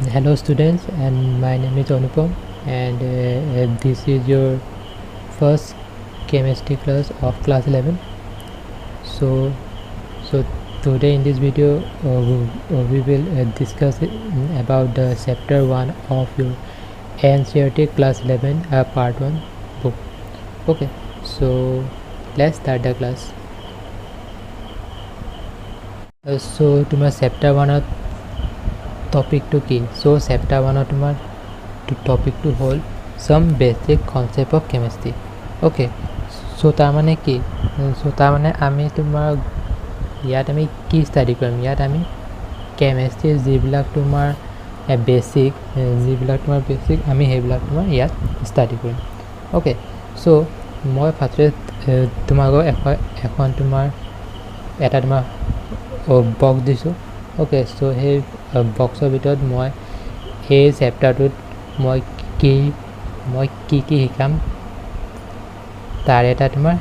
Hello students, and my name is Anupam, and this is your first chemistry class of class 11. So today in this video we will discuss about the chapter 1 of your NCERT class 11 part 1 book. Okay, so let's start the class. So tomorrow chapter 1 topic to key. So chapter 1 tomorrow topic to hold some basic concept of chemistry. Okay, so তাৰমানে কি so তাৰমানে আমি তোমাৰ ইয়াত আমি কি study কৰিম ইয়াত আমি কেমিষ্ট্ৰি যিবিলাক তোমাৰ বেসিক আমি সেইবিলাক তোমাৰ ইয়াত ষ্টাডি কৰিম ওকে সো মই ফাৰ্ষ্টে তোমাক এখন তোমাৰ এটা তোমাৰ বক্স দিছোঁ ওকে সো সেই বক্সৰ ভিতৰত মই এই চেপ্টাৰটোত মই কি শিকাম তাৰ এটা তোমাৰ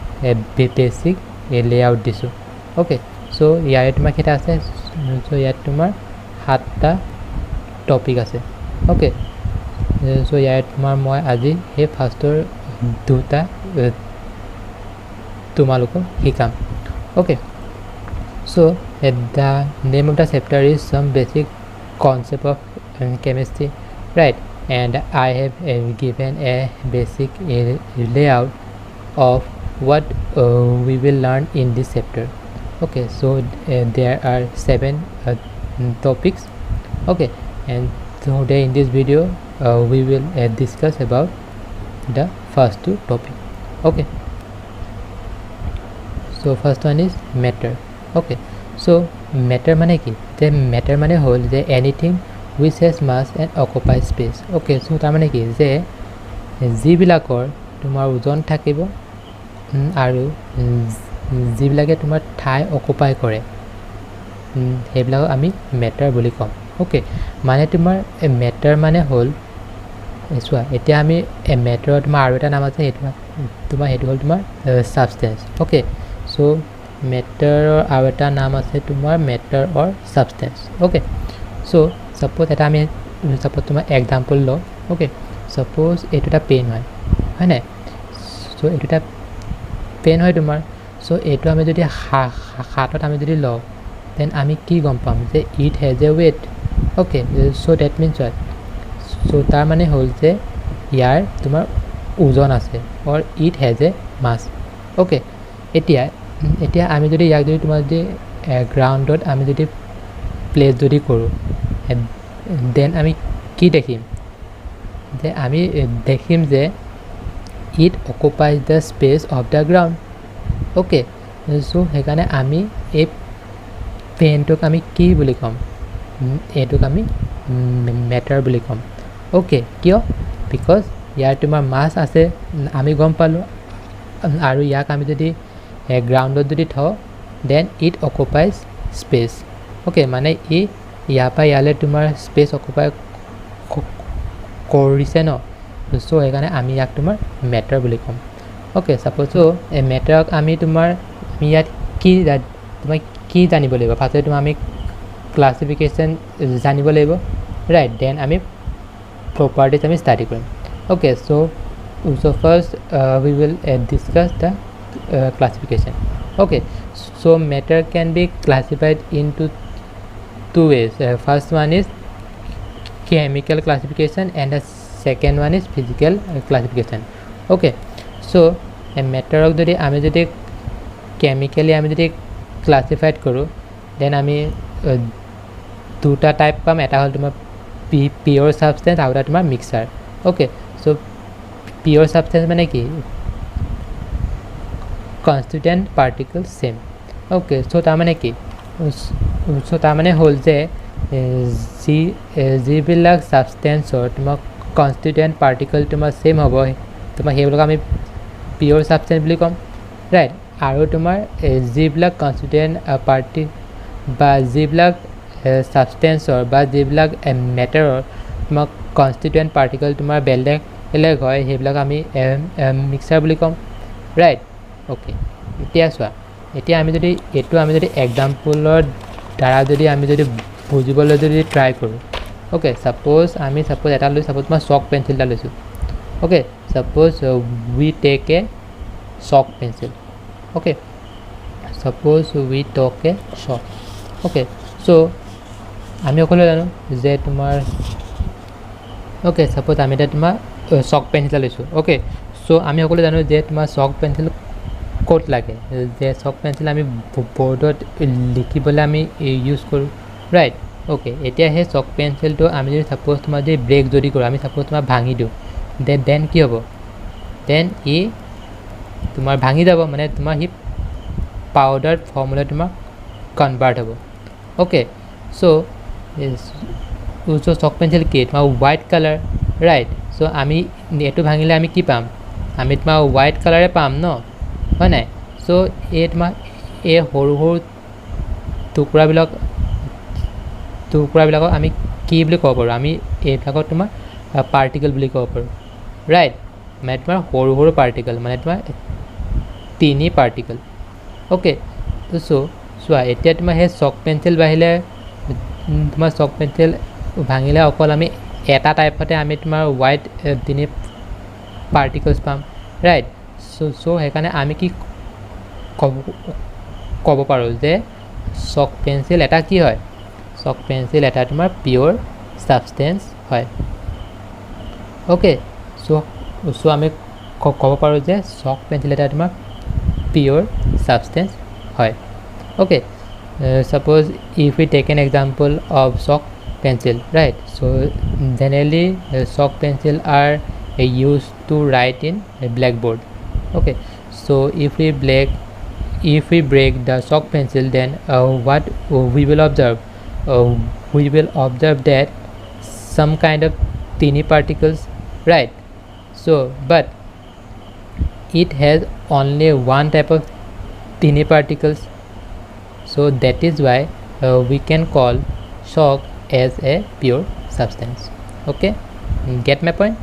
বেসিক লেআউট দিছোঁ ওকে সো ইয়াৰে তোমাৰ কেইটা আছে সো ইয়াত তোমাৰ 7টা টপিক আছে ওকে সো ইয়াত তোমাৰ মই আজি এই ফাৰ্ষ্টৰ দুটা তোমালোকক শিকাম okay so the name of the chapter is some basic concept of chemistry, right? And I have given a basic layout of what we will learn in this chapter. Okay, so there are 7 topics. Okay, and today in this video we will discuss about the first 2 topics. Okay, so first one is matter. Okay, so matter mane ki the matter mane hol je anything which has mass and occupies space. Okay, so tar mane ki je jibilakor tumar ojon thakibo aru jibilage tumar thai occupy kore hebilak ami matter boli kom. Okay, mane tumar matter mane hol eswa etia ami matter tumar aru eta naam ache etu tumar hetu hol tumar substance. Okay, so matter or aru eta naam ase tumar matter or substance. Okay, so suppose eta ami suppose tumar example lo. Okay, suppose etu ta pen hoy na so etu ta pen hoy tumar so etu ami jodi hatot ami jodi lo then ami ki gom pam je it has a weight. Okay, so that means what so tar mane hol je yar tumar ojon ase or it has a mass. Okay, এতিয়া আমি যদি ইয়াক যদি তোমাৰ যদি গ্ৰাউণ্ডত আমি যদি প্লেস যদি কৰোঁ দেন আমি কি দেখিম যে আমি দেখিম যে it অকুপাইজ the space of the ground okay so সেইকাৰণে আমি এই পেনটোক আমি কি বুলি ক'ম এইটোক আমি মেটাৰ বুলি ক'ম ওকে কিয় বিকজ ইয়াৰ তোমাৰ মাছ আছে আমি গম পালোঁ আৰু ইয়াক আমি যদি গ্ৰাউণ্ডত যদি থওঁ then it occupies space okay মানে ইয়াৰ পৰা ইয়ালৈ তোমাৰ স্পেচ অকুপাই কৰিছে ন চ' সেইকাৰণে আমি ইয়াক তোমাৰ মেটাৰ বুলি ক'ম ওকে ছাপ'জ চ' এই মেটাৰক আমি তোমাৰ ইয়াত কি জানিব লাগিব ফাৰ্ষ্টে তোমাৰ আমি ক্লাছিফিকেশ্যন জানিব লাগিব ৰাইট দেন আমি প্ৰপাৰ্টিজ আমি ষ্টাডি কৰিম okay so' first we will discuss the classification. Okay, so matter can be classified into 2 ways. First one is chemical classification and the second one is physical classification. Okay, so a matter of the ami jodi chemically ami jodi classified koru then ami duta type pam eta hol tumar pure substance aru tumar mixture. Okay, so pure substance mane ki constituent particles same. Okay, so tamane ki so tamane hol je jibilak substance or tuma constituent particle tuma same hobo tuma hebilak ami pure substance boli kom right aru tumar jibilak constituent party ba jibilak substance or ba jibilak matter or tuma constituent particle tumar beleg hoy hebilak ami mixture boli kom right okay এতিয়া চোৱা এতিয়া আমি যদি এটো আমি যদি এক্সাম্পলৰ দ্বাৰা যদি আমি যদি বুজিবলৈ যদি ট্ৰাই কৰোঁ ওকে সাপোজ আমি সাপোজ এটা লৈ সাপোজ মই চক পেন্সিল এটা লৈছোঁ okay suppose we take a চক pencil okay suppose we take a চক ওকে সো আমি সকলোৱে জানো যে তোমাৰ ওকে সাপোজ আমি এটা তোমাৰ চক পেন্সিল এটা লৈছোঁ ওকে সো আমি সকলোৱে জানো যে তোমাৰ চক পেন্সিল ক'ত লাগে যে চক পেন্সিল আমি বৰ্ডত লিখিবলৈ আমি ইউজ কৰোঁ ৰাইট ওকে এতিয়া সেই চক পেন্সিলটো আমি যদি সাপোজ তোমাৰ যদি ব্ৰেক যদি কৰোঁ আমি সাপোজ তোমাৰ ভাঙি দিওঁ দেন কি হ'ব দেন ই তোমাৰ ভাঙি যাব মানে তোমাৰ সি পাউডাৰ ফৰ্মুলা তোমাৰ কনভাৰ্ট হ'ব ওকে চ' চক পেন্সিল কি তোমাৰ হোৱাইট কালাৰ ৰাইট চ' আমি এইটো ভাঙিলে আমি কি পাম আমি তোমাৰ হোৱাইট কালাৰে পাম ন হয় নাই চ' এই তোমাৰ এই সৰু সৰু টুকুৰাবিলাকক আমি কি বুলি ক'ব পাৰোঁ আমি এইবিলাকক তোমাৰ পাৰ্টিকল বুলি ক'ব পাৰোঁ ৰাইট মানে তোমাৰ সৰু সৰু পাৰ্টিকল মানে তোমাৰ তিনি পাৰ্টিকল ওকে চ' চোৱা এতিয়া তোমাৰ সেই চক পেন্সিল বাঢ়িলে তোমাৰ চক পেন্সিল ভাঙিলে অকল আমি এটা টাইপতে আমি তোমাৰ হোৱাইট তিনি পাৰ্টিকলছ পাম ৰাইট চ' সেইকাৰণে আমি কি ক'ব পাৰোঁ যে চক পেন্সিল এটা কি হয় চক পেন্সিল এটা তোমাৰ পিয়'ৰ ছাবষ্টেঞ্চ হয় ওকে চ' আমি ক'ব পাৰোঁ যে চক পেন্সিল এটা তোমাৰ পিয়'ৰ ছাবষ্টেঞ্চ হয় okay suppose if we take an example of chalk pencil right so generally chalk pencil are used to write in a blackboard okay so if we break the chalk pencil then what we will observe that some kind of tiny particles right so but it has only one type of tiny particles so that is why we can call chalk as a pure substance okay get my point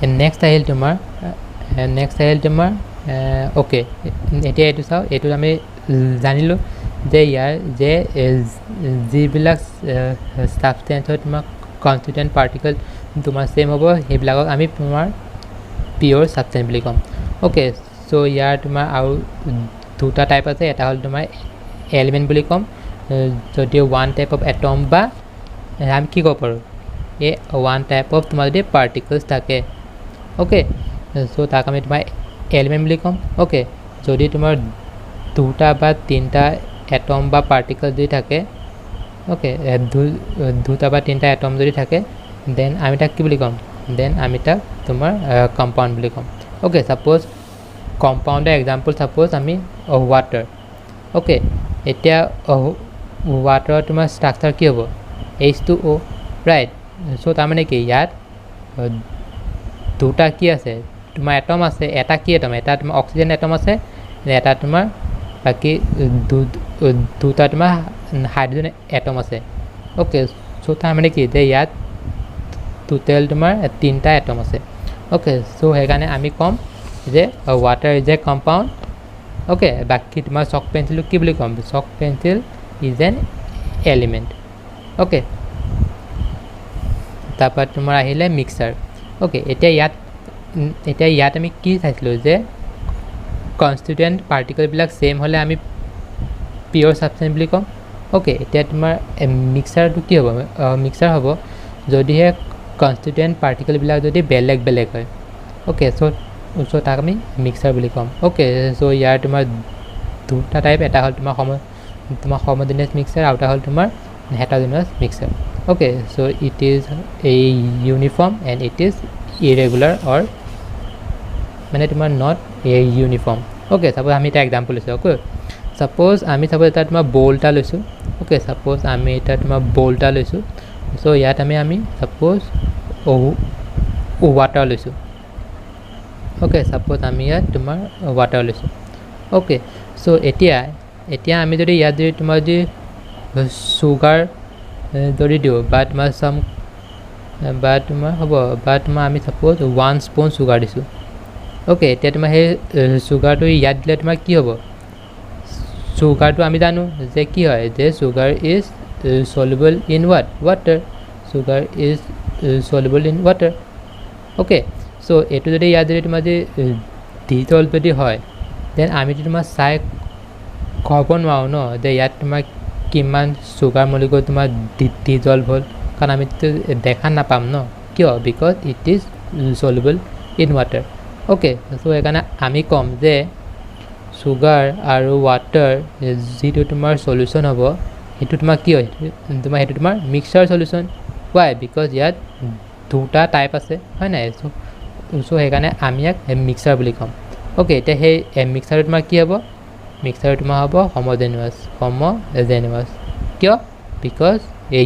and next আহিল তোমাৰ okay এতিয়া এইটো চাওঁ এইটো আমি জানিলোঁ যে ইয়াৰ যে যিবিলাক ছাবষ্টেঞ্চৰ তোমাৰ কনষ্টিটুৱেণ্ট পাৰ্টিকল তোমাৰ ছেম হ'ব সেইবিলাকক আমি তোমাৰ পিয়'ৰ ছাবষ্টেঞ্চ বুলি ক'ম okay so ইয়াৰ তোমাৰ আৰু দুটা টাইপ আছে এটা হ'ল তোমাৰ এলিমেণ্ট বুলি ক'ম যদি ওৱান টাইপ অফ এটম বা আমি কি ক'ব পাৰোঁ এই ওৱান টাইপ অফ তোমাৰ যদি পাৰ্টিকলছ থাকে অ'কে চ' তাক আমি তোমাৰ এলিমেণ্ট বুলি ক'ম অ'কে যদি তোমাৰ দুটা বা তিনিটা এটম বা পাৰ্টিকলছ যদি থাকে অ'কে দুটা বা তিনিটা এটম যদি থাকে দেন আমি তাক কি বুলি ক'ম দেন আমি তাক তোমাৰ কম্পাউণ্ড বুলি ক'ম অ'কে ছাপ'জ কম্পাউণ্ডৰ এক্সাম্পল ছাপ'জ আমি ৱাটাৰ অ'কে এতিয়া ৱাটাৰৰ তোমাৰ ষ্ট্ৰাকচাৰ কি হ'ব H2O ৰাইট চ' তাৰমানে কি ইয়াত দুটা কি আছে তোমাৰ এটম আছে এটা কি এটম এটা তোমাৰ অক্সিজেন এটম আছে এটা তোমাৰ বাকী দুটা তোমাৰ হাইড্ৰজেন এটম আছে অ'কে চ' তাৰমানে কি যে ইয়াত টোটেল তোমাৰ তিনিটা এটম আছে অ'কে চ' সেইকাৰণে আমি ক'ম যে water is a compound okay বাকি তোমাৰ chalk pencil কি বুলি ক'ম chalk pencil is an element okay তাৰপৰা তোমাৰ আহিলে মিক্সাৰ okay এতিয়া ইয়াত আমি কি চাইছিলোঁ যে কনষ্টিটুৱেণ্ট পাৰ্টিকলবিলাক ছেম হ'লে আমি পিয়'ৰ ছাবষ্টেঞ্চ বুলি ক'ম okay এতিয়া তোমাৰ মিক্সাৰটো কি হ'ব মিক্সাৰ হ'ব যদিহে কনষ্টিটুৱেণ্ট পাৰ্টিকলবিলাক যদি বেলেগ বেলেগ হয় okay চ' তাক আমি মিক্সাৰ বুলি ক'ম অ'কে চ' ইয়াৰ তোমাৰ দুটা টাইপ এটা হ'ল তোমাৰ হোমোজেনিয়াছ মিক্সাৰ আৰু এটা হ'ল তোমাৰ heterogeneous mixture okay so' it is a uniform and it is irregular or মানে তোমাৰ not a uniform okay suppose আমি এটা এক্সাম্পল লৈছোঁ অ'কে ছাপ'জ এটা তোমাৰ বল এটা লৈছোঁ অ'কে ছাপ'জ আমি এটা তোমাৰ বল এটা লৈছোঁ চ' ইয়াত আমি ছাপ'জ ৱাটাৰ লৈছোঁ অ'কে ছাপ'জ আমি ইয়াত তোমাৰ ৱাটাৰ লৈছোঁ অ'কে চ' এতিয়া আমি যদি ইয়াত যদি তোমাৰ যদি চুগাৰ যদি দিওঁ বা তোমাৰ আমি ছাপ'জ 1 স্পুন চুগাৰ দিছোঁ অ'কে এতিয়া তোমাৰ সেই চুগাৰটো ইয়াত দিলে তোমাৰ কি হ'ব চুগাৰটো আমি জানো যে কি হয় যে sugar is soluble in what? Water. Sugar is soluble in water. Okay, so এইটো যদি ইয়াত যদি তোমাৰ যদি ডিজলভ যদি হয় দেন আমিতো তোমাৰ চাই ক'ব নোৱাৰোঁ ন যে ইয়াত তোমাৰ কিমান চুগাৰ মলিকুল তোমাৰ ডিজলভ হ'ল কাৰণ আমিতো দেখা নাপাম ন কিয় because it is soluble in water okay so' সেইকাৰণে আমি ক'ম যে চুগাৰ আৰু ৱাটাৰ যিটো তোমাৰ সলিউশ্যন হ'ব সেইটো তোমাৰ কি হয় তোমাৰ সেইটো তোমাৰ মিক্সাৰ সলিউশ্যন ৱাই বিকজ ইয়াত দুটা টাইপ আছে হয় নাই চ' সেইকাৰণে আমি ইয়াক মিক্সাৰ বুলি ক'ম অ'কে এতিয়া সেই মিক্সাৰটো তোমাৰ কি হ'ব মিক্সাৰ তোমাৰ হ'ব homogenious কিয় বিকজ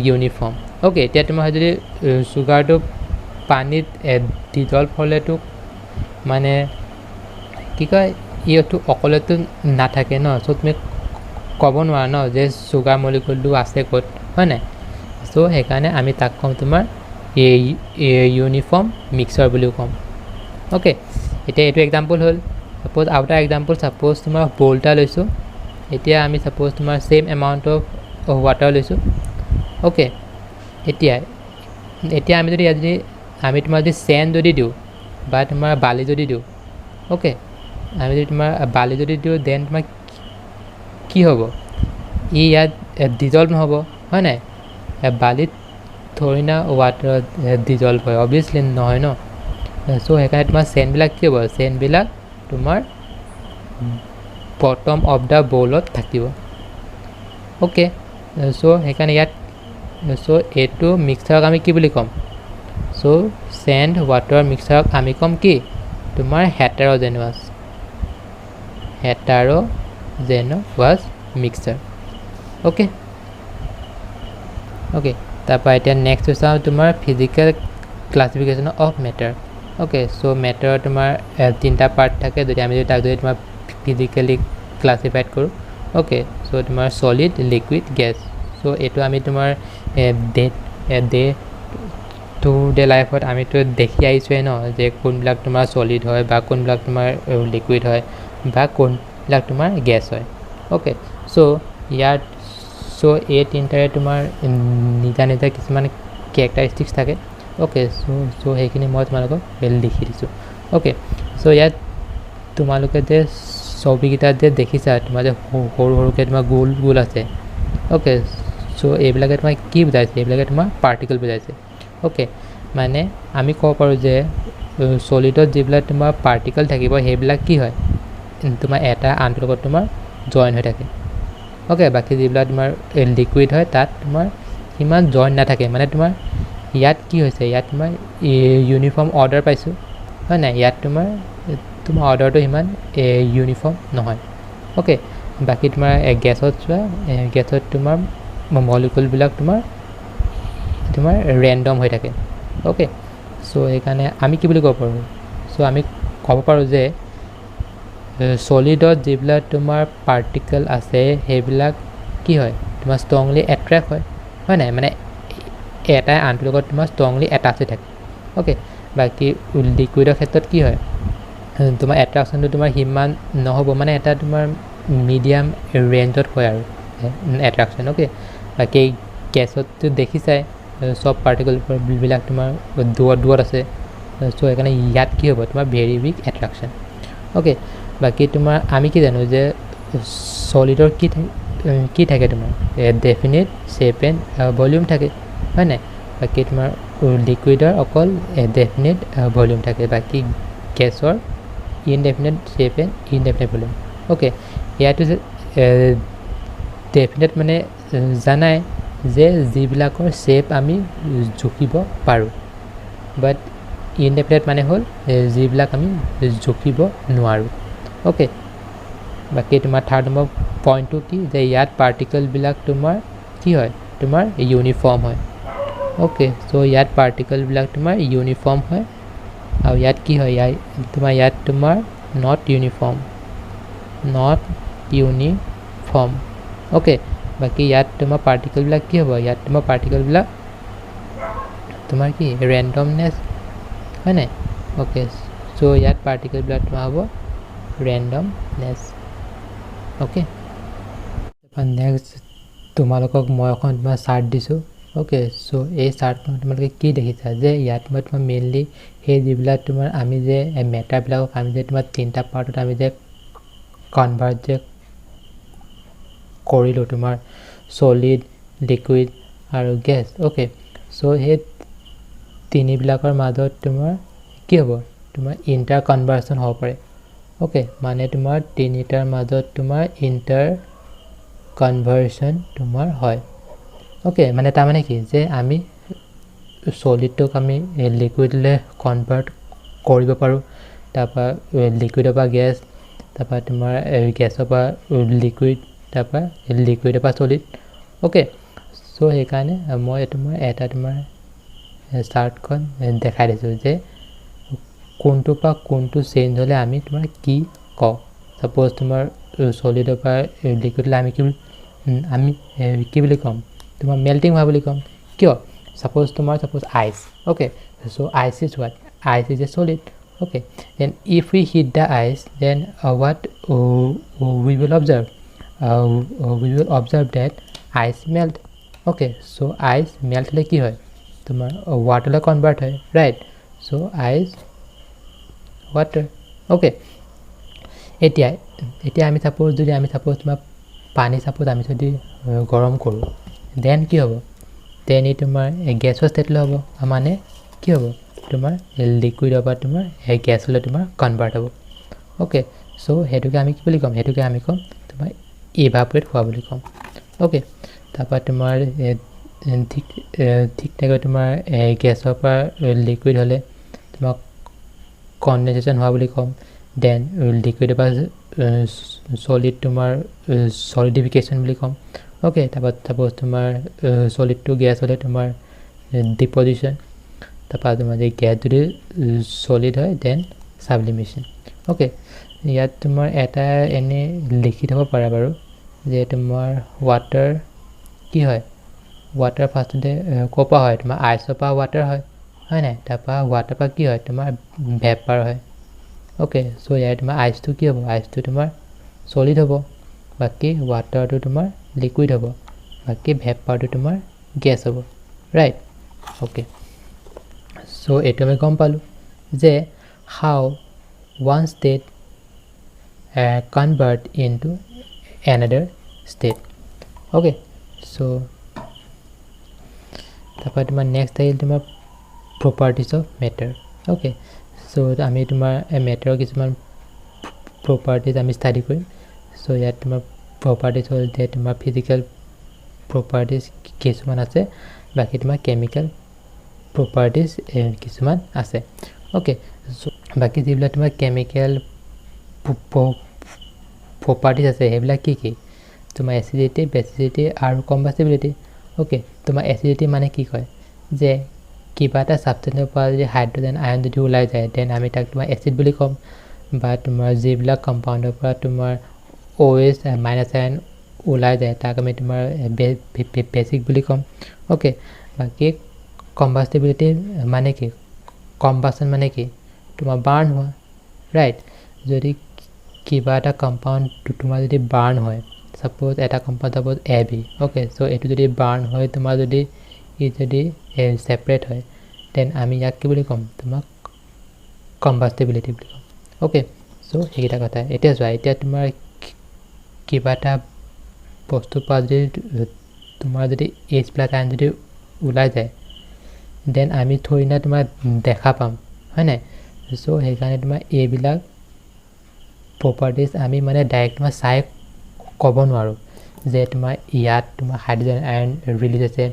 ইউনিফৰ্ম অ'কে এতিয়া তোমাৰ যদি চুগাৰটো পানীত ডিজলভ হ'লেতো মানে কি কয় ইটো অকলেতো নাথাকে ন চ' তুমি ক'ব নোৱাৰা ন যে চুগাৰ মলিকুলটো আছে ক'ত হয় নাই চ' সেইকাৰণে আমি তাক ক'ম তোমাৰ ইউনিফৰ্ম মিক্সাৰ বুলিও ক'ম অ'কে এতিয়া এইটো এক্সাম্পল হ'ল সাপ'জ আৰু এটা এক্সাম্পল সাপ'জ তোমাৰ বল এটা লৈছোঁ এতিয়া আমি সাপ'জ তোমাৰ ছেইম এমাউণ্ট অফ ৱাটাৰ লৈছোঁ অ'কে এতিয়া আমি যদি ইয়াত যদি আমি তোমাৰ যদি চেণ্ড যদি দিওঁ বা তোমাৰ বালি যদি দিওঁ অ'কে আমি যদি তোমাৰ বালি যদি দিওঁ দেন তোমাৰ কি হ'ব ই ইয়াত ডিজলভ নহ'ব হয় নাই বালিত থৰি না ৱাটাৰত ডিজলভ হয় অবভিয়াছলি নহয় ন চ' সেইকাৰণে তোমাৰ চেণ্ডবিলাক কি হ'ব চেণ্ডবিলাক তোমাৰ বটম অফ দ্য বলত থাকিব অ'কে চ' সেইকাৰণে ইয়াত চ' এইটো মিক্সাৰক আমি কি বুলি ক'ম চ' চেণ্ড ৱাটাৰ মিক্সাৰক আমি ক'ম কি তোমাৰ হেটাৰ'জেনাছ মিক্সাৰ অ'কে তাৰপৰা এতিয়া নেক্সট চাওঁ তোমাৰ physical classification of matter okay so' মেটাৰৰ তোমাৰ তিনিটা পাৰ্ট থাকে যদি আমি তাক যদি তোমাৰ ফিজিকেলি ক্লাছিফাইড কৰোঁ অ'কে চ' তোমাৰ ছলিড লিকুইড গেছ চ' এইটো আমি তোমাৰ ডে টু ডে লাইফত আমিতো দেখি আহিছোঁৱে ন যে কোনবিলাক তোমাৰ ছলিড হয় বা কোনবিলাক তোমাৰ লিকুইড হয় বা কোনবিলাক তোমাৰ গেছ হয় অ'কে চ' ইয়াত চ' এই তিনিটাৰে তোমাৰ নিজা নিজা কিছুমান কেৰেক্টাৰিষ্টিক্স থাকে অ'কে চ' সেইখিনি মই তোমালোকক লিখি দিছোঁ অ'কে চ' ইয়াত তোমালোকে যে ছবিকেইটাত যে দেখিছা তোমাৰ যে সৰু সৰুকৈ তোমাৰ গোল আছে অ'কে চ' এইবিলাকে তোমাৰ কি বুজাইছে এইবিলাকে তোমাৰ পাৰ্টিকল বুজাইছে অ'কে মানে আমি ক'ব পাৰোঁ যে ছলিডত যিবিলাক তোমাৰ পাৰ্টিকল থাকিব সেইবিলাক কি হয় তোমাৰ এটা আনটোৰ লগত তোমাৰ জইন হৈ থাকে অ'কে বাকী যিবিলাক তোমাৰ লিকুইড হয় তাত তোমাৰ সিমান জইন নাথাকে মানে তোমাৰ ইয়াত কি হৈছে ইয়াত তোমাৰ ইউনিফৰ্ম অৰ্ডাৰ পাইছোঁ হয় নাই ইয়াত তোমাৰ অৰ্ডাৰটো সিমান ইউনিফৰ্ম নহয় অ'কে বাকী তোমাৰ গেছত চোৱা গেছত তোমাৰ মলিকুলবিলাক তোমাৰ ৰেণ্ডম হৈ থাকে অ'কে চ' সেইকাৰণে আমি কি বুলি ক'ব পাৰোঁ চ' আমি ক'ব পাৰোঁ যে ছলিডত যিবিলাক তোমাৰ পাৰ্টিকল আছে সেইবিলাক কি হয় তোমাৰ ষ্ট্ৰংলি এট্ৰেক্ট হয় নাই মানে এটাই আনটোৰ লগত তোমাৰ ষ্ট্ৰংলি এটাচ হৈ থাকে অ'কে বাকী লিকুইডৰ ক্ষেত্ৰত কি হয় তোমাৰ এট্ৰেকশ্যনটো তোমাৰ সিমান নহ'ব মানে এটা তোমাৰ মিডিয়াম ৰেঞ্জত হয় আৰু এট্ৰেকশ্যন অ'কে বাকী গেছততো দেখিছাই চব পাৰ্টিকলবিলাক তোমাৰ দূৰত আছে চ' সেইকাৰণে ইয়াত কি হ'ব তোমাৰ ভেৰি উইক এট্ৰেকশ্যন অ'কে বাকী তোমাৰ আমি কি জানো যে ছলিডৰ কি থাকে তোমাৰ ডেফিনিট শ্বেপ এণ্ড ভলিউম থাকে হয় নাই বাকী তোমাৰ লিকুইডৰ অকল ডেফিনিট ভলিউম থাকে বাকী গেছৰ indefinite shape and indefinite volume okay ইয়াতো ডেফিনিট মানে জানাই যে যিবিলাকৰ শ্বেপ আমি জুখিব পাৰোঁ বাট ইনডেফিনিট মানে হ'ল যিবিলাক আমি জুখিব নোৱাৰোঁ অ'কে বাকী তোমাৰ থাৰ্ড নম্বৰ পইণ্টটো কি যে ইয়াত পাৰ্টিকলবিলাক তোমাৰ কি হয় তোমাৰ ইউনিফৰ্ম হয় অ'কে চ' ইয়াত পাৰ্টিকলবিলাক তোমাৰ ইউনিফৰ্ম হয় আৰু ইয়াত কি হয় ইয়াত তোমাৰ নট ইউনিফৰ্ম অ'কে বাকী ইয়াত তোমাৰ পাৰ্টিকলবিলাক কি হ'ব ইয়াত তোমাৰ পাৰ্টিকলবিলাক তোমাৰ কি ৰেণ্ডমনেছ হয় নাই অ'কে চ' ইয়াত পাৰ্টিকলবিলাক তোমাৰ হ'ব ৰেণ্ডমনেছ অ'কে নেক্সট তোমালোকক মই এখন তোমাৰ চাৰ্ট দিছোঁ ওকে সো এই চাৰ্টখন তোমালোকে কি দেখিছা যে ইয়াত মই তোমাৰ মেইনলি সেই যিবিলাক তোমাৰ আমি যে মেটাৰবিলাকক আমি যে তোমাৰ তিনিটা পাৰ্টত আমি যে কনভাৰ্ট যে কৰিলোঁ তোমাৰ সলিড লিকুইড আৰু গেছ ওকে সো সেই তিনিবিলাকৰ মাজত তোমাৰ কি হ'ব তোমাৰ ইণ্টাৰ কনভাৰ্সন হ'ব পাৰে ওকে মানে তোমাৰ তিনিটাৰ মাজত তোমাৰ ইণ্টাৰ কনভাৰ্সন তোমাৰ হয় ওকে মানে তাৰ মানে কি যে আমি সলিডটোক আমি লিকুইডলৈ কনভাৰ্ট কৰিব পাৰোঁ তাৰপৰা লিকুইডৰ পৰা গেছ তাৰপৰা তোমাৰ গেছৰ পৰা লিকুইড তাৰপৰা লিকুইডৰ পৰা সলিড ওকে সো সেইকাৰণে মই তোমাৰ এটা তোমাৰ চাৰ্টখন দেখাই দিছোঁ যে কোনটোৰ পৰা কোনটো চেঞ্জ হ'লে আমি তোমাৰ কি কওঁ সাপোজ তোমাৰ সলিডৰ পৰা লিকুইডলৈ আমি কি বুলি ক'ম তোমাৰ মেল্টিং হোৱা বুলি ক'ম কিয় suppose ice okay so ice is what ice is a solid okay then if we heat the ice then what we will observe that ice melt okay so ice melt le ki hoy tomar water le convert hoy right so ice water okay etia ami suppose tomar pani suppose ami jodi gorom koru then ki hobo then it tomar gaseous state le hobo mane ki hobo tomar liquid oba tomar gas le tomar convert hobo okay so hetuke ami ki boli kom hetuke ami kom tomar evaporate howa boli kom okay tapa tomar ঠিক থাকে তোমাৰ গ্যাসৰ পৰা liquid হলে তোমাৰ condensation হোৱা বুলি কম then লিকুইডৰ পৰা solid তোমাৰ সলিডিফিকেশন বুলি কম ওকে তারপর তোমার সলিড টু গ্যাস হলে তোমার ডিপোজিশন তারপর তোমার যে গ্যাস যদি সলিড হয় দেন সাবলিমেশন ওকে ইয়াত তোমার এটা এনে লিখি থব পাৰা বাৰু যে তোমাৰ ওয়াটাৰ কি হয় ওয়াটাৰ ফাৰ্ষ্টতে কোপা হয় তোমাৰ আইছৰ পৰা ওয়াটাৰ হয় নাই তাৰপৰ ওয়াটাৰ পৰা কি হয় তোমাৰ ভেপাৰ হয় ওকে সো ইয়াত তোমাৰ আইছটো কি হ'ব আইছটো তোমাৰ সলিড হ'ব বাকি ওয়াটাৰটো তোমাৰ লিকুইড হ'ব বাকি ভেপাৰটো তোমাৰ গ্যাস হ'ব রাইট ওকে সো এটো আমি গম পালো যে how one state convert into another state okay so তারপর তোমার নেক্সট আহিল তোমার properties of matter okay so আমি তোমার ম্যাটাৰৰ কিছুমান properties আমি স্টাডি কৰিম so ইয়াত তোমাৰ properties হল যে তোমাৰ physical properties কিছুমান আছে বাকি তোমাৰ chemical properties কিছুমান আছে okay so বাকি যিবিলাক তোমাৰ chemical properties আছে হেবিলাক কি তোমাৰ acidity basicity আৰু combustibility okay তোমাৰ acidity মানে কি কয় যে কিবা এটা সাবস্টেন্সৰ পৰা যদি হাইড্ৰোজেন আয়ন যদি ওলাই যায় দেন আমি তাক তোমাৰ এসিড বুলি কম বা তোমাৰ যিবিলাক কম্পাউণ্ডৰ পৰা তোমাৰ OH মাইনাছ আয়ন ওলাই যায় তাক আমি তোমাৰ বেসিক বুলি কম okay বাকি combustibility মানে কি কম্বাসন মানে কি তোমাৰ বাৰ্ন হোৱা ৰাইট যদি কিবা এটা কম্পাউণ্ড তোমাৰ যদি বাৰ্ন হয় সাপোজ এটা compound suppose AB okay so এটো যদি বাৰ্ন হয় তোমাৰ যদি ই যদি সেপাৰেট হয় দেন আমি ইয়াক কি বুলি কম তোমাক কম্বাস্টিবিলিটি বুলি কম ওকে সো এইটা কথা এটা যোৱা এটা তোমাৰ কিবা এটা বস্তু পৰা যদি তোমাৰ যদি H প্লাস আয়ন যদি ওলাই যায় দেন আমি থৈনা তোমাৰ দেখা পাম হয় নাই সো সেইকাৰণে তোমাৰ এইবিলাক properties আমি মানে ডাইৰেক্ট তোমাৰ চাই ক'ব নোৱাৰো যে তোমাৰ ইয়াত তোমাৰ হাইড্ৰোজেন আয়ন ৰিলিজ আছে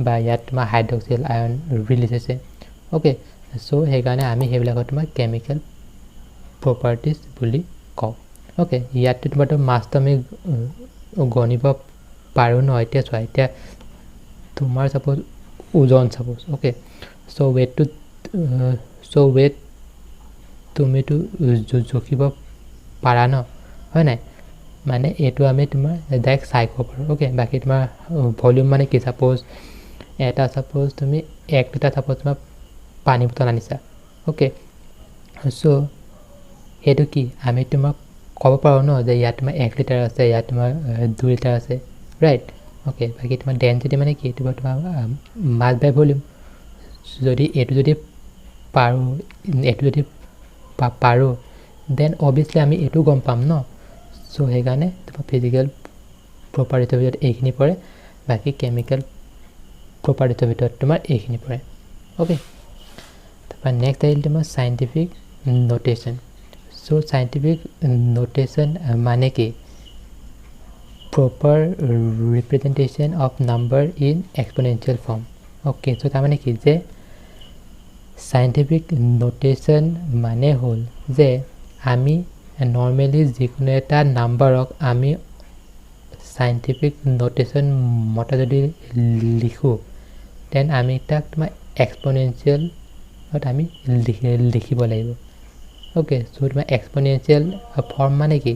বা ইয়াত তোমাৰ হাইড্ৰক্সিল আয়ন ৰিলিজ আছে ওকে সো সেইকাৰণে আমি হেবিলাকত তোমাৰ কেমিক্যাল properties বুলি কওঁ ওকে ইয়াত তোমাৰ মাছটো আমি গণিব পাৰো ন এতিয়া চোৱা এতিয়া তোমাৰ সাপোজ ওজন সাপোজ ওকে সো weight তুমি তো জকিব পাৰা ন হয় নাই মানে এটো আমি তোমাৰ ডাইৰেক্ট চাই ক'ব পাৰো ওকে বাকি তোমাৰ ভলিউম মানে কি সাপোজ এটা সাপোজ তুমি 1 লিটাৰ সাপোজ তোমাৰ পানী বটল আনিছা ওকে সো এটো কি আমি তোমাক ক'ব পাৰো ন যে ইয়াত তোমাৰ 1 লিটাৰ আছে ইয়াত তোমাৰ 2 লিটাৰ আছে ৰাইট ওকে বাকি তোমাৰ ডেনচিটি মানে কি তোমাৰ মাছ বাই ভলিউম যদি এটো যদি পাৰো দেন অবভিয়াছলি আমি এটো গম পাম ন সো হেগানে তোমাৰ ফিজিক্যাল প্ৰপাৰ্টিৰ ভিতৰত এইখিনি পৰে বাকি কেমিক্যাল প্ৰপাৰ্টিৰ ভিতৰত তোমাৰ এইখিনি পৰে ওকে তাৰপৰা নেক্সট আহিল তোমাৰ scientific notation so scientific notation মানে কি proper representation of number in exponential form okay so তাৰমানে কি যে scientific notation মানে হল যে আমি normally যিকোনো এটা নাম্বাৰক আমি scientific notation মতে যদি লিখো then আমি তাক তোমাৰ exponential আমি লিখিব লাগিব okay so তোমাৰ exponential form মানে কি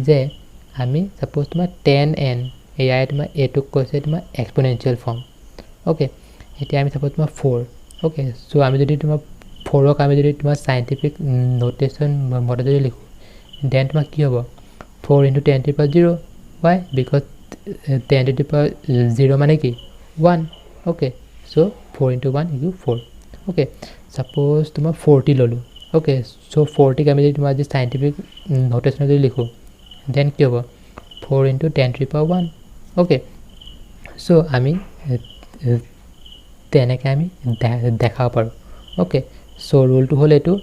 যে আমি suppose তোমাৰ 10n এয়াই তোমাৰ এটো কৈছে তোমাৰ exponential form okay এতিয়া আমি suppose তোমাৰ 4 okay so আমি যদি তোমাৰ 4 ক আমি যদি তোমাৰ scientific notation মতে যদি লিখো then তোমাৰ কি হ'ব 4 into 10 to the power 0 why because 10 to the power 0 মানে কি 1 okay so 4 into 1 equal 4 okay suppose তোমাৰ 40 ললো okay so 40 ক আমি যদি তোমাৰ scientific notation যদি লিখো then কি হ'ব 4 into 10 to the power 1 okay so আমি তেনেকে আমি দেখাব পাৰো okay so rule টো হল এটো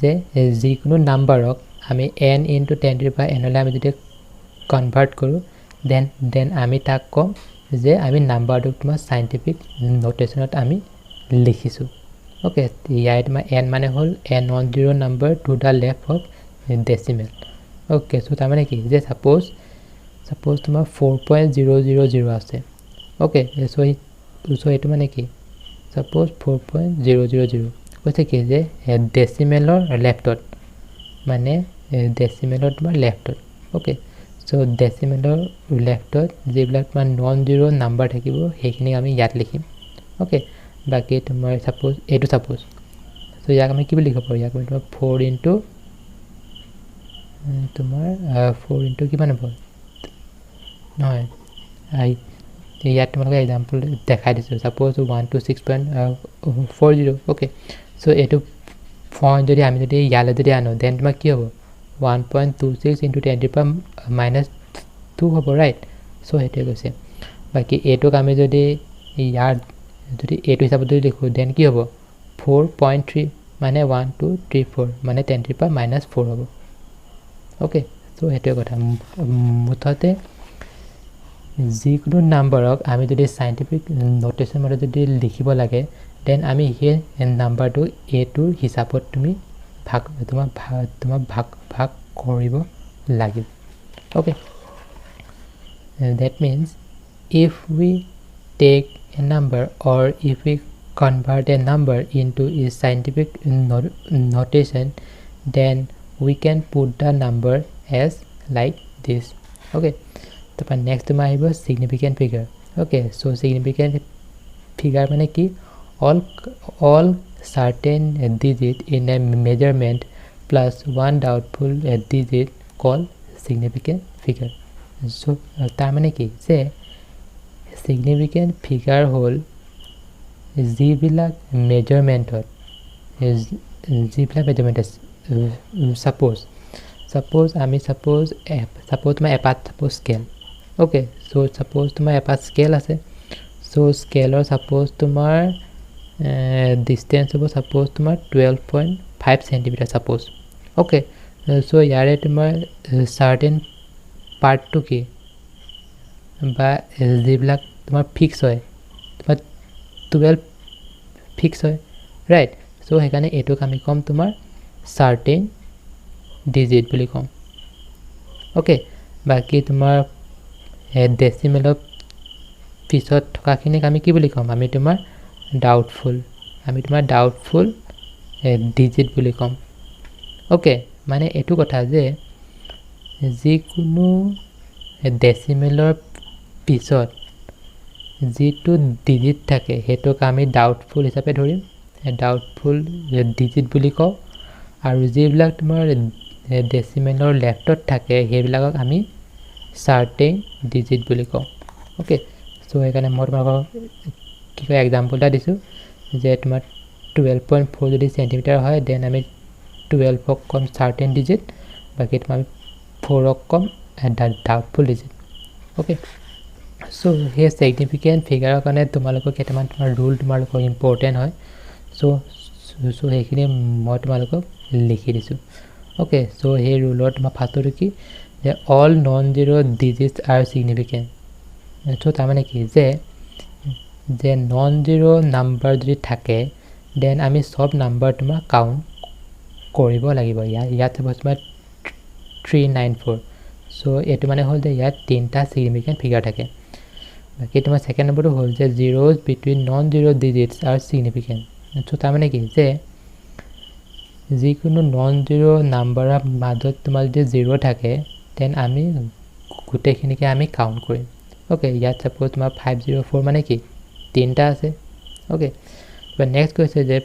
যে যিকোনো নাম্বাৰক আমি n into 10 to the power n লৈ আমি যদি কনভাৰ্ট কৰো then আমি তাক কম যে আমি নাম্বাৰটো তোমাৰ সাইন্টিফিক নোটেশনত আমি লিখিছো okay ইয়াত তোমাৰ n মানে হল n on 0 number to the left of decimal okay so তাৰমানে কি যে suppose তোমাৰ 4.000 আছে okay so এটো মানে কি suppose 4.000 কৈছে কি যে decimalৰ লেফটত মানে decimalৰ তোমাৰ লেফটত okay so decimalৰ লেফটত যেবিলাক তোমাৰ নন জিৰো নাম্বাৰ থাকিব হেখিনি আমি ইয়াত লিখিম okay বাকি তোমাৰ suppose so ইয়াক আমি কি বুলি লিখিব পাৰো ইয়াক আমি তোমাৰ 4 into তোমাৰ 4 into কিমান হ'ব নহয় ইয়াত তোমালোকে এক্সাম্পল দেখাই দিছো suppose 126.40 okay so এটো ফৰ্ম যদি আমি যদি ইয়ালে যদি আনো then তোমাৰ কি হ'ব 1.26 into 10 to the power minus 2 হ'ব right so হেতে কৈছে বাকি এটোক আমি যদি ইয়াৰ যদি এটো হিচাপত যদি লিখো then কি হ'ব 4.3 মানে 1234 মানে 10 to the power minus 4 হ'ব okay so হেতে কথা মুঠতে যিকোনো নাম্বাৰক আমি যদি সাইন্টিফিক নোটেশন মতে যদি লিখিব লাগে দেন আমি হে নাম্বাৰটো a টোৰ হিচাপত তুমি ভাগ কৰিব লাগিব okay that means if we take a number or if we convert a number into a scientific notation then we can put the number as like this okay তারপর next তোমার আহিব significant figure okay so significant figure মানে কি all certain digit in a measurement plus one doubtful digit called significant figure so তার মানে কি যে significant figure হল যিবিলাক মেজারমেন্টত যিবিলাক মেজারমেন্ট suppose আমি suppose তোমাৰ এপাত suppose scale okay so suppose তোমাৰ এপাত scale আছে so scale or suppose তোমাৰ distance হ'ব suppose তোমাৰ 12.5 cm suppose okay so ইয়াৰে তোমাৰ certain part to কি বা যিবিলাক তোমাৰ fix হয় তোমাৰ 12 fix হয় right so হেকানে এটো আমি কম তোমাৰ certain digit বুলি কম okay বাকি তোমাৰ decimal পিছত থকাখিনি আমি কি বুলি কম আমি তোমাৰ doubtful digit বুলি কম okay মানে এটো কথা যে যিকোনো decimalৰ পিছত যেটো digit থাকে হেতক আমি doubtful হিচাপে ধৰিম doubtful digit বুলি কও আৰু যেবিলাক তোমাৰ decimalৰ লেফটত থাকে হেবিলাকক আমি certain digit বুলি কও ओके सो সেইকাৰণে মই তোমালোকক কি কয় এক্সাম্পল এটা দিছোঁ যে তোমাৰ 12.4 যদি সেন্টিমিটাৰ হয় দেন আমি 12 কম সাৰ্টেন ডিজিট বাকি তোমাৰ 4 কম ডাউটফুল ডিজিট ओके सो हे सिग्निफिकेंट फिगाৰৰ কাৰণে তোমালোকক কেইটামান তোমাৰ ৰুল তোমালোকৰ ইম্পৰ্টেন্ট হয় সো সেইখিনি মই তোমালোকক লিখি দিছোঁ ओके सो हे ৰুলৰ তোমাৰ ফাৰ্ষ্টটো কি যে all non zero digits are significant so তাৰ মানে কি যে নন জিৰো নাম্বাৰ যদি থাকে দেন আমি সব নাম্বাৰ তোমাৰ কাউন্ট কৰিব লাগিব ইয়াত সাপোজ তোমাৰ 394 সো এটো মানে হল যে ইয়াত তিনটা সিগনিফিকেন্ট ফিগাৰ থাকে বাকি তোমাৰ সেকেন্ড নম্বৰটো হল যে zeros between non zero digits are significant so তাৰ মানে কি যে যিকোনো নন জিৰো নাম্বাৰৰ মাজত তোমাৰ যদি জিৰো থাকে দেন আমি গোটেইখিনিকে আমি কাউন্ট কৰিম ओके ইয়াত সাপোজ তোমাৰ 504 মানে কি তিনটা আছে ओके but next কৈছে যে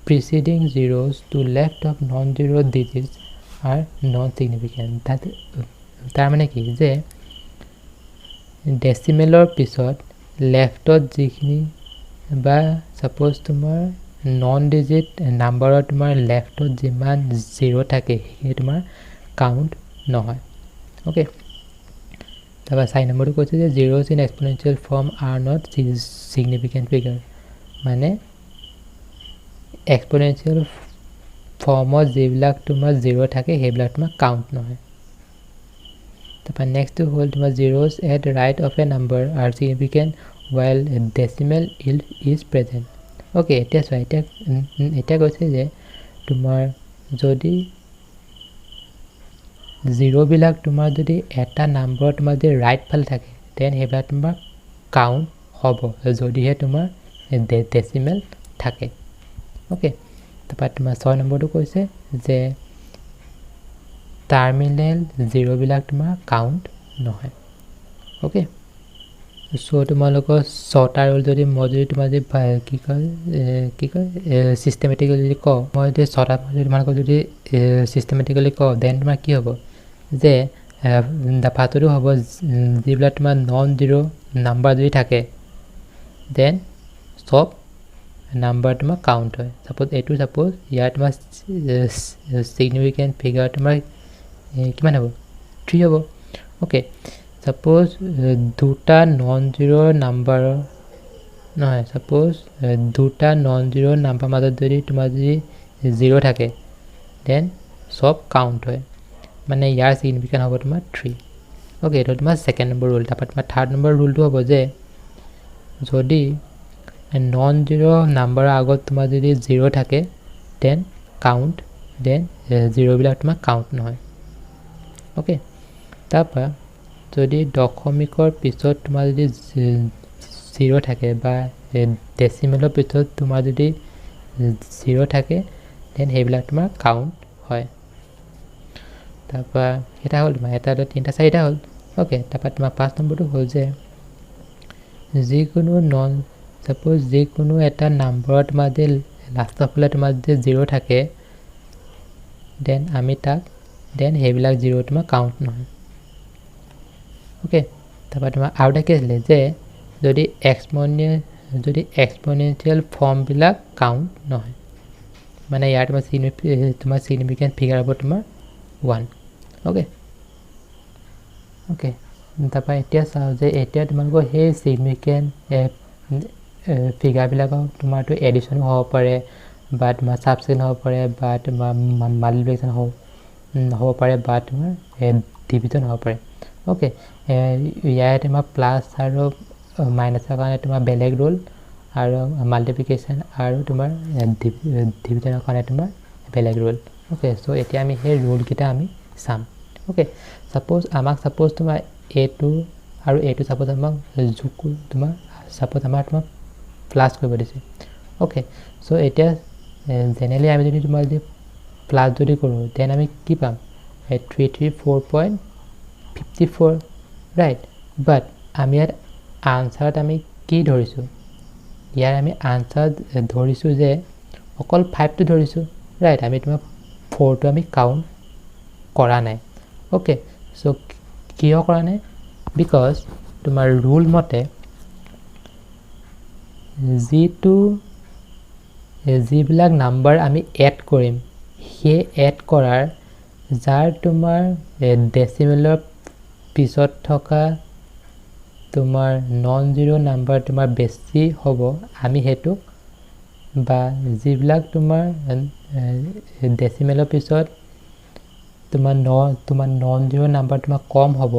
preceding zeros to left of non-zero digits are non-significant তাৰ মানে কি যে ডেসিমেলৰ পিছত লেফটত যিখিনি বা সাপোজ তোমাৰ নন ডিজিট নাম্বাৰত তোমাৰ লেফটত যিমান জিৰো থাকে সেই তোমাৰ কাউন্ট নহয় ओके তাবা সাইন নম্বৰটো কৈছে যে zeros in exponential form are not significant figure মানে exponential ফৰ্মত যিবিলাক তোমাৰ জিৰো থাকে সেইবিলাক তোমাৰ কাউন্ট নহয় তাপা নেক্সট হল তোমাৰ zeros at right of a number are significant while decimal is present okay এটা কৈছে যে তোমাৰ যদি জিৰো বিলাক তোমাৰ যদি এটা নাম্বাৰ তোমাৰ যদি ৰাইট ফালে থাকে দেন হেবিলাক তোমাৰ কাউন্ট হ'ব যদিহে তোমাৰ ডেসিমেল থাকে ओके তাপা তোমাৰ 6 নম্বৰটো কৈছে যে টাৰ্মিনেল জিৰো বিলাক তোমাৰ কাউন্ট নহয় ओके সো তোমালোকৰ ছটা ৰুল যদি মই যদি তোমাৰ যে কি কয় সিস্টেমেটিক্যালি ক মই যদি ছটা যদি তোমালোকৰ যদি সিস্টেমেটিক্যালি ক দেন তোমাৰ কি হ'ব যে ফাৰ্ষ্টটো হ'ব যিবিলাক তোমাৰ নন জিৰো নাম্বাৰ যদি থাকে দেন সব নাম্বাৰ তোমাৰ কাউন্ট হয় সাপোজ এটো সাপোজ ইয়াৰ তোমাৰ সিগনিফিকেন্ট ফিগাৰ তোমাৰ কিমান হ'ব 3 হ'ব ओके সাপোজ দুটা নন জিৰো নাম্বাৰ নহয় সাপোজ দুটা নন জিৰো নাম্বাৰ মাজত যদি তোমাৰ যদি জিৰো থাকে দেন সব কাউন্ট হয় মানে ইয়াৰ সিগনিফিকেন্ট হ'ব তোমাৰ 3 ओके এটো তোমাৰ সেকেন্ড নম্বৰ ৰুল তাপা তোমাৰ থাৰ্ড নম্বৰ ৰুলটো হ'ব যে যদি নন জিৰো নাম্বাৰৰ আগত তোমাৰ যদি জিৰো থাকে দেন কাউন্ট দেন জিৰো বিলাক তোমাৰ কাউন্ট নহয় ओके তাপা যদি দশমিকৰ পিছত তোমাৰ যদি জিৰো থাকে বা ডেসিমেলৰ পিছত তোমাৰ যদি জিৰো থাকে দেন হেবিলাক তোমাৰ কাউন্ট হয় তাপা এটা হল তোমাৰ এটা তিনটা চাৰিটা হল ओके তাপা তোমাৰ 5 নম্বৰটো হল যে যিকোনো নন সাপোজ যিকোনো এটা নাম্বাৰত তোমাৰ যে লাষ্টৰ ফালে তোমাৰ যে জিৰো থাকে দেন আমি তাক দেন হেবিলাক জিৰো তোমাৰ কাউন্ট নহয় ओके তাপা তোমাৰ আউটা কি আছে যে যদি এক্সপোনেনশিয়াল ফৰ্ম বিলাক কাউন্ট নহয় মানে ইয়াৰ তোমাৰ সিগনিফিকেন্ট ফিগাৰ হ'ব তোমাৰ 1 ओके ओके তাপা এতিয়া চাও যে এতিয়া তোমালোকৰ হে সিগনিফিকেন্ট ফিগাৰ বিলাকৰ তোমাৰটো এডিশন হ'ব পাৰে বা তোমাৰ সাবট্ৰেকশন হ'ব পাৰে বা তোমাৰ মাল্টিপ্লিকেশন হ'ব পাৰে বা তোমাৰ ডিভিজন হ'ব পাৰে ओके ইয়াৰ তোমাৰ প্লাস আৰু মাইনাসৰ কাৰণে তোমাৰ বেলেগ ৰুল আৰু মাল্টিপ্লিকেশন আৰু তোমাৰ ডিভিজনৰ কাৰণে তোমাৰ বেলেগ ৰুল ओके সো এতিয়া আমি হে ৰুল কিটা আমি চাম ओके সাপোজ আমাক সাপোজ তোমাৰ a2 আৰু a2 সাপোজ আমাক যোগ তোমাৰ সাপোজ আমাৰ তোমাৰ প্লাস কৰিব দিছে ओके সো এতিয়া জেনেৰেলি আমি যদি তোমাৰ যদি প্লাস যদি কৰো দেন আমি কি পাম 334.54 ৰাইট বাট আমি ইয়াত আনসাৰত আমি কি ধৰিছো ইয়াৰ আমি আনসাৰ ধৰিছো যে অকল 5 টো ধৰিছো ৰাইট আমি তোমাৰ 4 টো আমি কাউন্ট কৰা নাই ओके সো কিয় কৰা নাই বিকজ তোমাৰ ৰুল মতে যিবিলাক নাম্বাৰ আমি এড কৰিম সেই এড কৰাৰ যাৰ তোমাৰ ডেচিমেলৰ পিছত থকা তোমাৰ নন জিৰ' নাম্বাৰ তোমাৰ বেছি হ'ব আমি হেতু বা যিবিলাক তোমাৰ ডেচিমেলৰ পিছত তোমাৰ নন জিৰ' নাম্বাৰ তোমাৰ কম হ'ব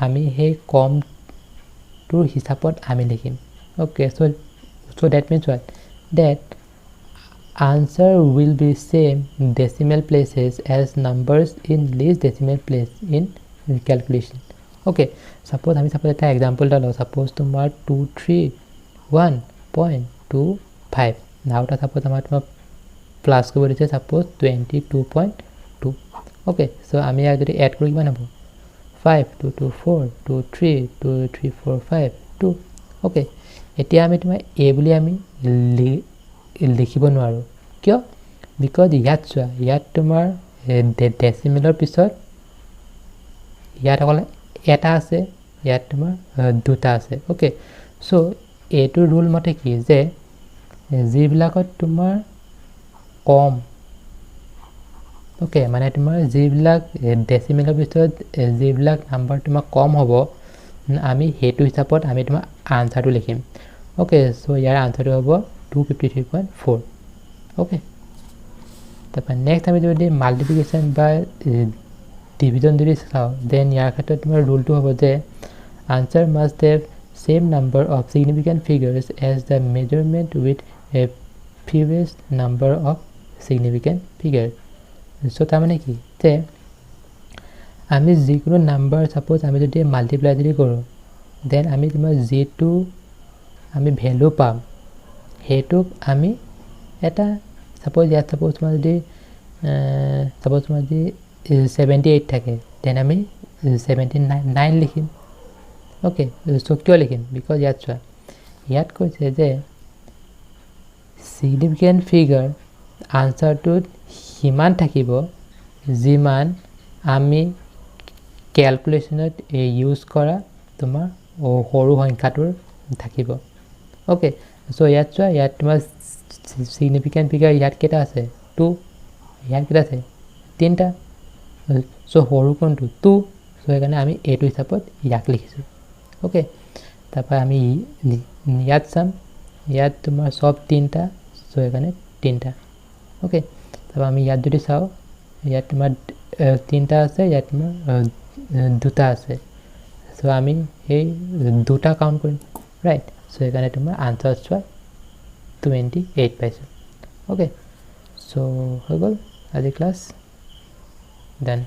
আমি সেই কমটোৰ হিচাপত আমি লিখিম okay so that means what that answer will be same decimal places as numbers in least decimal place in calculation okay suppose আমি suppose এটা example এটা লওঁ suppose তোমাৰ 231.25 now এটা suppose আমাৰ প্লাস কৰিব দিছে suppose 22.2 okay so আমি ইয়াত যদি এড কৰি কিমান হ'ব 5 2 2 4 2 3 2 3 4 5 2 okay এতিয়া আমি তোমাৰ a বুলি আমি লিখিব নোৱাৰো কিয় বিকজ ইয়াত তোমাৰ ডেচিমেলৰ পিছত ইয়াত অকল এটা আছে ইয়াত তোমাৰ দুটা আছে ওকে সো এটো ৰুল মতে কি যে যিবিলাকত তোমাৰ কম ওকে মানে তোমাৰ যিবিলাক ডেচিমেলৰ পিছত যিবিলাক নাম্বাৰ তোমাৰ কম হ'ব আমি হেতু হিচাপত আমি তোমাৰ আনসাৰটো লিখিম ওকে সো ইয়াৰ আনসাৰটো হ'ব 253.4 ওকে তাৰপৰ নেক্সট আমি যদি মাল্টিপ্লিকেশন বা ডিভিজন যদি চাও দেন ইয়াৰ ক্ষেত্ৰত তোমাৰ ৰুলটো হ'ব যে answer must have same number of significant figures as the measurement with a fewest number of significant figure so তাৰ মানে কি যে আমি যিকোনো নাম্বাৰ সাপোজ আমি যদি মাল্টিপ্লাই যদি কৰো দেন আমি তোমাৰ যেটো আমি ভ্যালু পাম হেতুক আমি এটা suppose ইয়াত suppose তোমাৰ যদি suppose তোমাৰ যদি 78 থাকে দেন আমি 79 লিখিম ওকে সো কিয় লিখিম বিকজ ইয়াত কৈছে যে সিগনিফিকেন্ট ফিগাৰ আনসাৰটোত হিমান থাকিব যিমান আমি ক্যালকুলেশনত ইউজ কৰা তোমাৰ সৰু সংখ্যাটোৰ থাকিব ওকে সো ইয়াত তোমাৰ significant figure ইয়াত কেটা আছে 2 ইয়াত কেটা আছে 3টা সো হৰু কোনটো 2 সো এখানে আমি এটো হিচাপত ইয়াক লিখিছো ওকে তারপর আমি ইয়াত সাম ইয়াত তোমাৰ সব 3টা সো এখানে 3টা ওকে তাৰপৰ আমি ইয়াত যদি চাও ইয়াত তোমাৰ 3টা আছে ইয়াত তোমাৰ দুটা আছে সো আমি এই দুটা কাউন্ট কৰিম ৰাইট সো এখানে তোমাৰ আনসাৰ চোৱা 28 পাইছো ওকে সো হৈ গল আজি ক্লাস done